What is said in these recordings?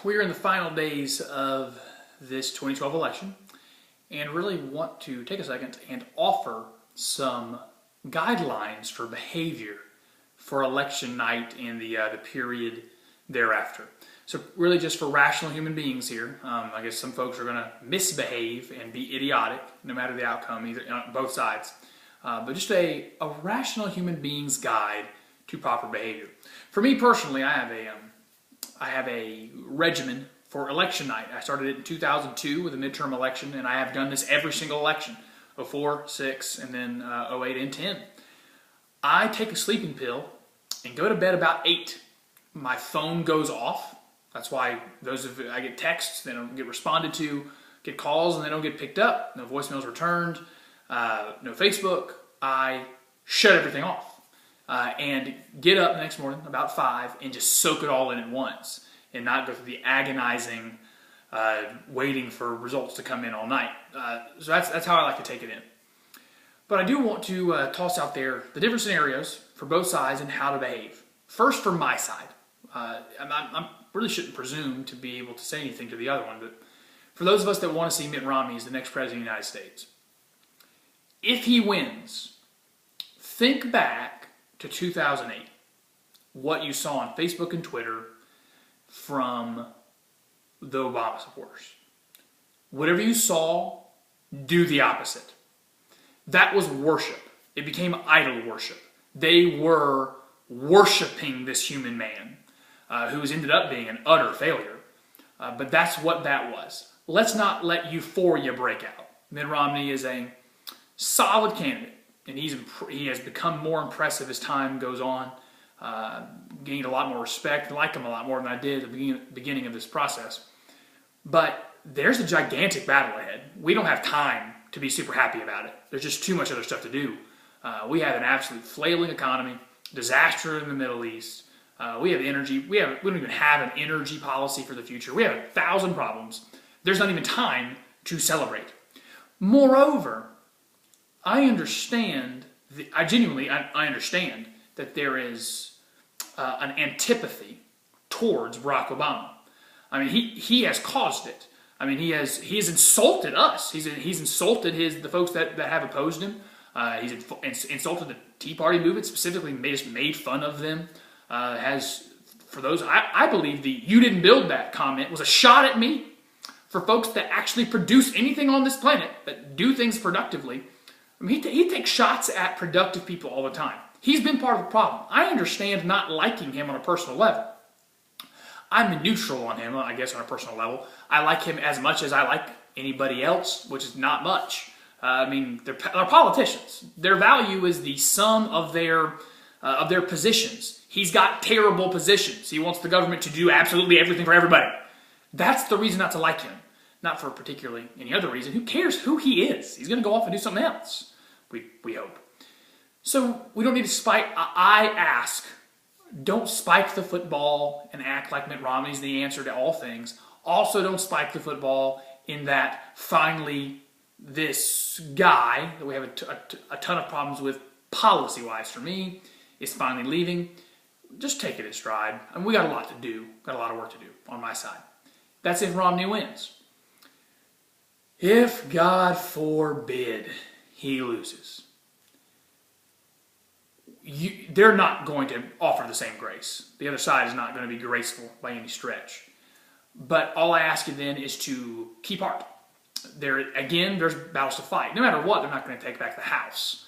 we are in the final days of this 2012 election and really want to take a second and offer some guidelines for behavior for election night and the period thereafter. So really just for rational human beings here. I guess some folks are going to misbehave and be idiotic no matter the outcome, either on both sides. But just a rational human being's guide to proper behavior. For me personally, I have a regimen for election night. I started it in 2002 with a midterm election, and I have done this every single election, 04, 6, and then 08 and 10. I take a sleeping pill and go to bed about 8. My phone goes off. That's why I get texts, they don't get responded to, get calls, and they don't get picked up. No voicemails returned, no Facebook. I shut everything off. And get up the next morning about 5 and just soak it all in at once and not go through the agonizing waiting for results to come in all night. So that's how I like to take it in. But I do want to toss out there the different scenarios for both sides and how to behave. First, for my side. I really shouldn't presume to be able to say anything to the other one, but for those of us that want to see Mitt Romney as the next president of the United States, if he wins, think back to 2008, what you saw on Facebook and Twitter from the Obama supporters. Whatever you saw, do the opposite. That was worship. It became idol worship. They were worshiping this human man who has ended up being an utter failure. But that's what that was. Let's not let euphoria break out. Mitt Romney is a solid candidate, and he has become more impressive as time goes on, gained a lot more respect. I like him a lot more than I did at the beginning of this process. But there's a gigantic battle ahead. We don't have time to be super happy about it. There's just too much other stuff to do. We have an absolute flailing economy, disaster in the Middle East. We have energy. We don't even have an energy policy for the future. We have 1,000 problems. There's not even time to celebrate. Moreover, I understand, I genuinely understand that there is an antipathy towards Barack Obama. I mean, he has caused it. I mean, he has insulted us. He's insulted the folks that have opposed him. He's insulted the Tea Party movement, specifically made fun of them. For those, I believe the "you didn't build that" comment was a shot at me. For folks that actually produce anything on this planet, that do things productively, I mean, he takes shots at productive people all the time. He's been part of the problem. I understand not liking him on a personal level. I'm neutral on him, I guess, on a personal level. I like him as much as I like anybody else, which is not much. I mean, they're politicians. Their value is the sum of their positions. He's got terrible positions. He wants the government to do absolutely everything for everybody. That's the reason not to like him. Not for particularly any other reason. Who cares who he is? He's going to go off and do something else, we hope. So we don't need to spike. I ask, don't spike the football and act like Mitt Romney's the answer to all things. Also, don't spike the football in that finally this guy that we have a ton of problems with policy-wise for me is finally leaving. Just take it in stride. I mean, we got a lot to do. Got a lot of work to do on my side. That's if Romney wins. If, God forbid, he loses, they're not going to offer the same grace. The other side is not going to be graceful by any stretch. But all I ask you then is to keep heart. There's battles to fight. No matter what, they're not going to take back the House.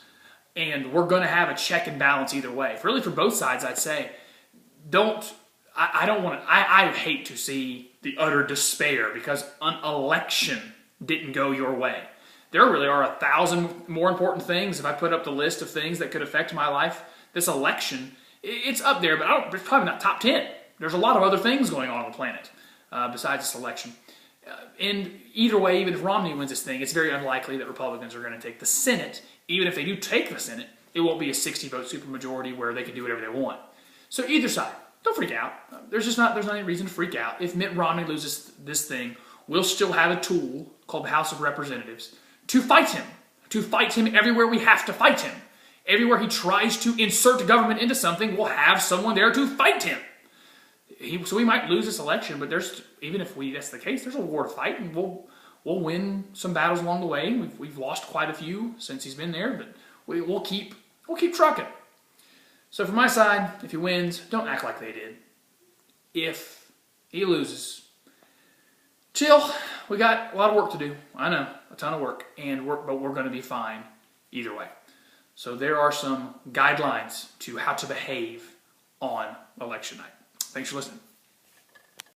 And we're going to have a check and balance either way. Really, for both sides, I'd say, I hate to see the utter despair because an election didn't go your way. There really are 1,000 more important things. If I put up the list of things that could affect my life, this election, it's up there, but it's probably not top 10. There's a lot of other things going on the planet besides this election. And either way, even if Romney wins this thing, it's very unlikely that Republicans are going to take the Senate. Even if they do take the Senate, it won't be a 60-vote supermajority where they can do whatever they want. So either side, don't freak out. There's not any reason to freak out. If Mitt Romney loses this thing, we'll still have a tool called the House of Representatives to fight him everywhere we have to fight him. Everywhere he tries to insert government into something, we'll have someone there to fight him. So we might lose this election, but even if that's the case, there's a war to fight, and we'll win some battles along the way. We've lost quite a few since he's been there, but we'll keep trucking. So from my side, if he wins, don't act like they did. If he loses, chill. We got a lot of work to do. I know, a ton of work, but we're going to be fine either way. So there are some guidelines to how to behave on election night. Thanks for listening.